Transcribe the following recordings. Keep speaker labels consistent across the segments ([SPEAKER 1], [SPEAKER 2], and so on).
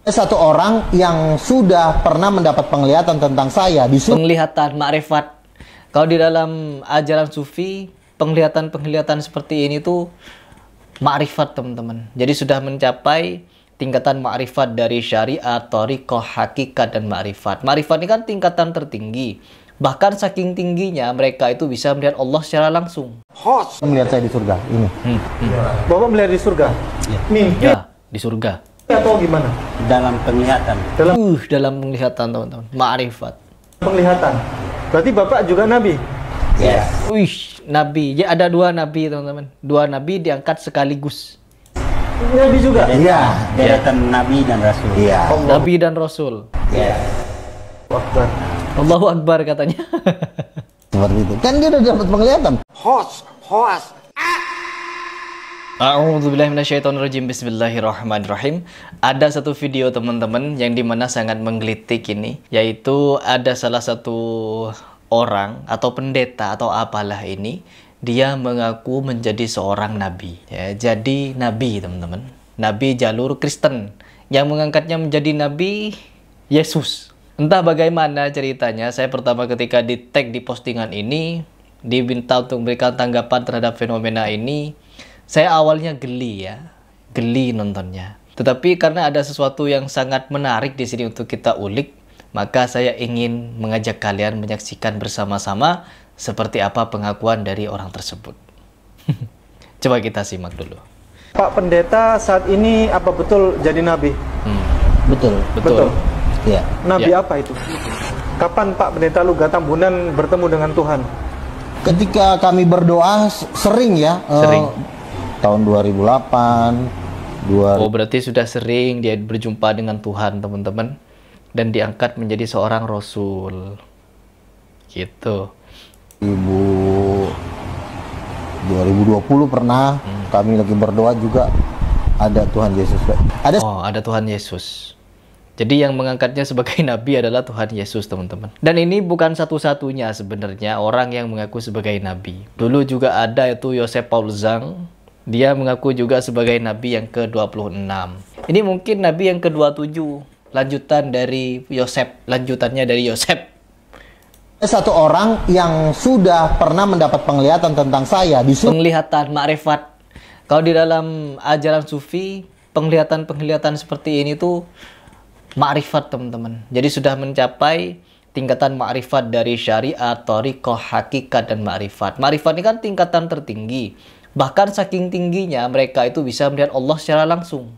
[SPEAKER 1] Satu orang yang sudah pernah mendapat penglihatan tentang saya disuruh
[SPEAKER 2] Penglihatan, ma'rifat. Kalau di dalam ajaran sufi, penglihatan-penglihatan seperti ini tuh ma'rifat, teman-teman. Jadi sudah mencapai tingkatan ma'rifat dari syariat, thariqah, hakikat, dan ma'rifat. Ma'rifat ini kan tingkatan tertinggi. Bahkan saking tingginya mereka itu bisa melihat Allah secara langsung.
[SPEAKER 1] melihat saya di surga ini.
[SPEAKER 3] Bapak melihat di surga? Mimpi
[SPEAKER 2] Ya, di surga.
[SPEAKER 3] atau gimana?
[SPEAKER 4] Dalam penglihatan.
[SPEAKER 2] Dalam penglihatan, teman-teman. Ma'rifat.
[SPEAKER 3] Penglihatan. Berarti Bapak juga Nabi?
[SPEAKER 4] Yes.
[SPEAKER 2] Wih, nabi. Ya, ada dua nabi, teman-teman. Dua nabi diangkat sekaligus.
[SPEAKER 3] Nabi juga?
[SPEAKER 1] Iya,
[SPEAKER 4] Deretan Nabi dan Rasul.
[SPEAKER 1] iya.
[SPEAKER 2] Nabi dan Rasul.
[SPEAKER 4] Yes.
[SPEAKER 3] Akbar.
[SPEAKER 2] Allahu Akbar katanya.
[SPEAKER 1] Seperti itu. Kan dia udah dapat penglihatan.
[SPEAKER 2] A'udzubillahiminasyaitonirrajim. Bismillahirrahmanirrahim. Ada satu video, teman-teman, yang dimana sangat menggelitik ini, yaitu ada salah satu orang atau pendeta atau apalah ini, dia mengaku menjadi seorang nabi. Ya, jadi nabi, teman-teman. Nabi jalur Kristen yang mengangkatnya menjadi nabi Yesus. Entah bagaimana ceritanya, saya pertama ketika di tag di postingan ini, diminta untuk memberikan tanggapan terhadap fenomena ini, saya awalnya geli ya, geli nontonnya. Tetapi karena ada sesuatu yang sangat menarik di sini untuk kita ulik, maka saya ingin mengajak kalian menyaksikan bersama-sama seperti apa pengakuan dari orang tersebut. Coba kita simak dulu.
[SPEAKER 3] Pak Pendeta saat ini apa betul jadi Nabi?
[SPEAKER 1] Betul.
[SPEAKER 3] Betul.
[SPEAKER 1] Iya.
[SPEAKER 3] Nabi
[SPEAKER 2] Ya.
[SPEAKER 3] apa itu? Kapan Pak Pendeta Luga Tambunan bertemu dengan Tuhan?
[SPEAKER 1] Ketika kami berdoa sering ya.
[SPEAKER 2] Sering.
[SPEAKER 1] Tahun 2008,
[SPEAKER 2] Oh, berarti sudah sering dia berjumpa dengan Tuhan, teman-teman, dan diangkat menjadi seorang rasul. Gitu.
[SPEAKER 1] 2020 pernah kami lagi berdoa juga ada Tuhan Yesus. Ada
[SPEAKER 2] Oh, ada Tuhan Yesus. Jadi yang mengangkatnya sebagai nabi adalah Tuhan Yesus, teman-teman. Dan ini bukan satu-satunya sebenarnya orang yang mengaku sebagai nabi. Dulu juga ada itu Yosef Paul Zhang. Dia mengaku juga sebagai nabi yang ke-26. Ini mungkin nabi yang ke-27. Lanjutan dari Yosef. Lanjutannya dari Yosef.
[SPEAKER 1] satu orang yang sudah pernah mendapat penglihatan tentang saya disuruh
[SPEAKER 2] Penglihatan, ma'rifat. Kalau di dalam ajaran sufi, penglihatan-penglihatan seperti ini tuh ma'rifat, teman-teman. Jadi sudah mencapai tingkatan ma'rifat dari syariat, thariqah, hakikat, dan ma'rifat. Ma'rifat ini kan tingkatan tertinggi. Bahkan saking tingginya mereka itu bisa melihat Allah secara langsung.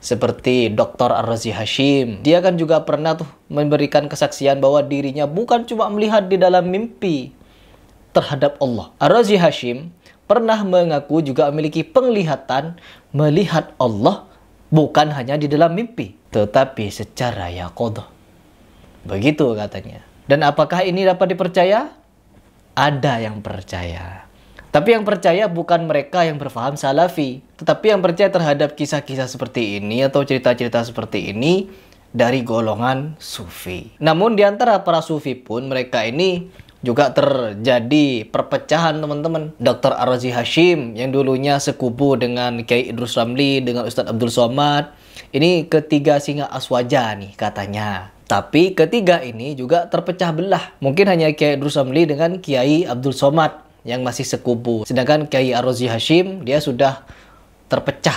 [SPEAKER 2] Seperti Dr. Ar-Razi Hashim. Dia kan juga pernah tuh memberikan kesaksian bahwa dirinya bukan cuma melihat di dalam mimpi terhadap Allah. Ar-Razi Hashim pernah mengaku juga memiliki penglihatan melihat Allah bukan hanya di dalam mimpi, tetapi secara yaqadhah. Begitu katanya. Dan apakah ini dapat dipercaya? Ada yang percaya. Tapi yang percaya bukan mereka yang berfaham salafi, tetapi yang percaya terhadap kisah-kisah seperti ini atau cerita-cerita seperti ini dari golongan sufi. Namun di antara para sufi pun mereka ini juga terjadi perpecahan, teman-teman. Dr. Ar-Razi Hashim yang dulunya sekubu dengan Kiai Idrus Ramli, dengan Ustadz Abdul Somad. Ini ketiga singa aswaja nih katanya. Tapi ketiga ini juga terpecah belah. Mungkin hanya Kiai Idrus Ramli dengan Kiai Abdul Somad yang masih sekubu. Sedangkan Kiai Ar-Razi Hashim dia sudah terpecah.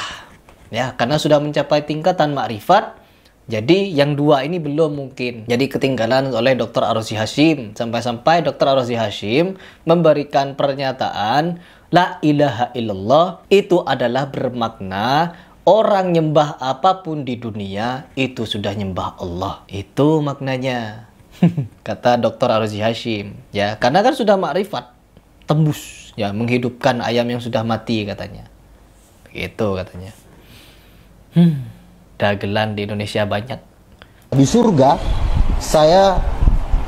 [SPEAKER 2] Ya, karena sudah mencapai tingkatan makrifat. Jadi yang dua ini belum mungkin. Jadi ketinggalan oleh Dr. Ar-Razi Hashim. Sampai-sampai Dr. Ar-Razi Hashim memberikan pernyataan La ilaha illallah itu adalah bermakna orang nyembah apapun di dunia itu sudah nyembah Allah. Itu maknanya. Kata Dr. Ar-Razi Hashim. Ya, karena kan sudah makrifat. Tembus. Ya, menghidupkan ayam yang sudah mati katanya. Begitu katanya. Dagelan di Indonesia banyak.
[SPEAKER 1] di surga. Saya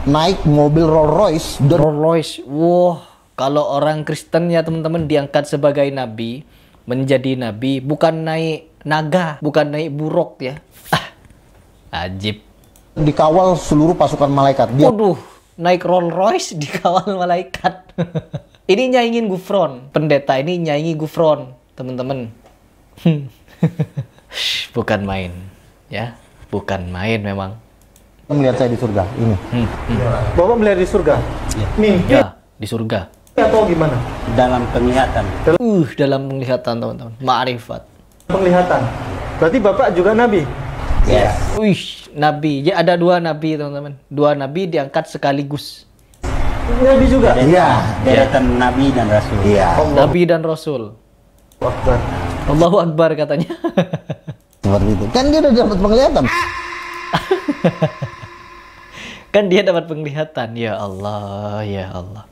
[SPEAKER 1] naik mobil Rolls Royce.
[SPEAKER 2] Rolls Royce. Wah, kalau orang Kristen ya teman-teman diangkat sebagai nabi, menjadi nabi, bukan naik naga, bukan naik buruk ya. Ajib.
[SPEAKER 1] Dikawal seluruh pasukan malaikat. Dia
[SPEAKER 2] Waduh, naik Rolls Royce dikawal malaikat. Ini nyaingin Gufron. Pendeta ini nyaingi Gufron, teman-teman. Bukan main, ya. bukan main memang.
[SPEAKER 1] Melihat saya di surga ini.
[SPEAKER 3] Bapak melihat di surga? Mimpi
[SPEAKER 2] Ya, di surga.
[SPEAKER 3] atau gimana?
[SPEAKER 4] Dalam penglihatan.
[SPEAKER 2] Dalam penglihatan teman-teman. Ma'rifat.
[SPEAKER 3] Penglihatan. Berarti Bapak juga nabi?
[SPEAKER 4] Yes.
[SPEAKER 2] Wih, nabi. Ya, ada 2 nabi teman-teman. 2 nabi diangkat sekaligus.
[SPEAKER 3] Nabi juga?
[SPEAKER 1] Iya.
[SPEAKER 4] Deretan Nabi dan Rasul.
[SPEAKER 1] Iya.
[SPEAKER 2] Nabi dan Rasul.
[SPEAKER 3] Akbar.
[SPEAKER 2] Allahu Akbar katanya.
[SPEAKER 1] Seperti itu. Kan dia udah dapat penglihatan.
[SPEAKER 2] Kan dia dapat penglihatan. Ya Allah, ya Allah.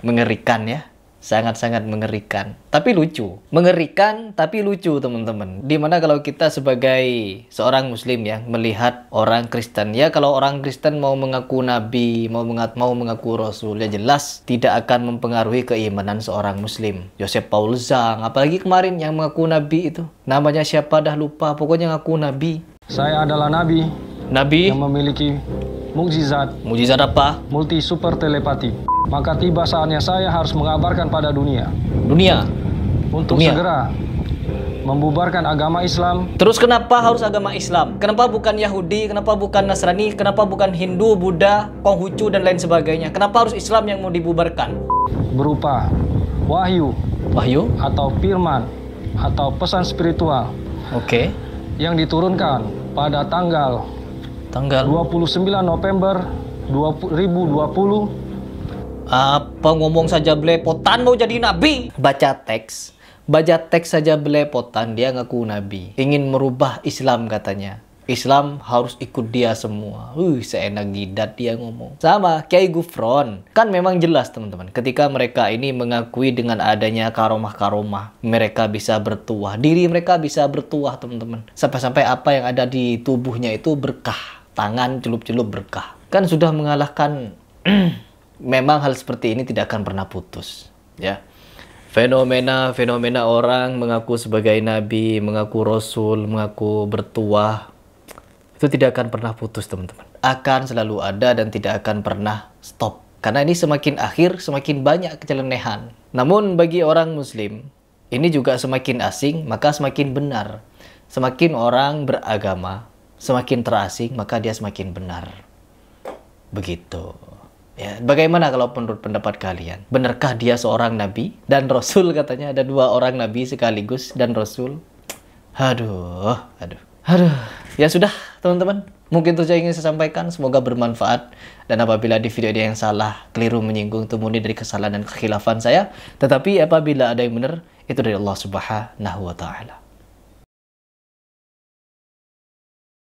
[SPEAKER 2] Mengerikan ya. Sangat-sangat mengerikan. Tapi lucu. Mengerikan tapi lucu teman-teman. Dimana kalau kita sebagai seorang muslim ya, melihat orang Kristen. Ya kalau orang Kristen mau mengaku nabi, mau mengaku rasul, ya jelas tidak akan mempengaruhi keimanan seorang muslim. Joseph Paul Zhang, apalagi kemarin yang mengaku nabi itu. Namanya siapa dah lupa, pokoknya ngaku nabi.
[SPEAKER 5] Saya adalah nabi
[SPEAKER 2] Nabi?
[SPEAKER 5] yang memiliki mukjizat
[SPEAKER 2] Mukjizat apa?
[SPEAKER 5] multi super telepati. Maka tiba saatnya saya harus mengabarkan pada dunia
[SPEAKER 2] Dunia.
[SPEAKER 5] untuk
[SPEAKER 2] Dunia.
[SPEAKER 5] segera membubarkan agama Islam.
[SPEAKER 2] Terus kenapa harus agama Islam? Kenapa bukan Yahudi? Kenapa bukan Nasrani? Kenapa bukan Hindu, Buddha, Konghucu dan lain sebagainya? Kenapa harus Islam yang mau dibubarkan?
[SPEAKER 5] Berupa wahyu
[SPEAKER 2] Wahyu?
[SPEAKER 5] atau firman atau pesan spiritual
[SPEAKER 2] Oke.
[SPEAKER 5] yang diturunkan pada tanggal
[SPEAKER 2] Tanggal
[SPEAKER 5] 29 November 2020
[SPEAKER 2] apa ngomong saja belepotan mau jadi nabi? Baca teks saja belepotan dia ngaku nabi. Ingin merubah Islam katanya. Islam harus ikut dia semua. Seenak jidat dia ngomong. Sama Kiai Gufron. Kan memang jelas teman-teman. Ketika mereka ini mengakui dengan adanya karomah-karomah, mereka bisa bertuah. Diri mereka bisa bertuah teman-teman. Sampai-sampai apa yang ada di tubuhnya itu berkah. Tangan celup-celup berkah. Kan sudah mengalahkan. Memang hal seperti ini tidak akan pernah putus. Ya. Fenomena orang mengaku sebagai nabi, mengaku rasul, mengaku bertuah. Itu tidak akan pernah putus teman-teman. Akan selalu ada dan tidak akan pernah stop. Karena ini semakin akhir, semakin banyak kecelenehan. Namun bagi orang muslim, ini juga semakin asing, maka semakin benar. Semakin orang beragama, semakin terasing, maka dia semakin benar. Begitu. Ya, bagaimana kalau menurut pendapat kalian? Benarkah dia seorang nabi dan rasul katanya? Ada 2 orang nabi sekaligus dan rasul. Aduh. Ya sudah teman-teman. Mungkin itu yang ingin saya sampaikan. Semoga bermanfaat. Dan apabila di video ini yang salah, keliru, menyinggung, itu murni dari kesalahan dan kekhilafan saya. Tetapi apabila ada yang benar, itu dari Allah Subhanahu wa Ta'ala.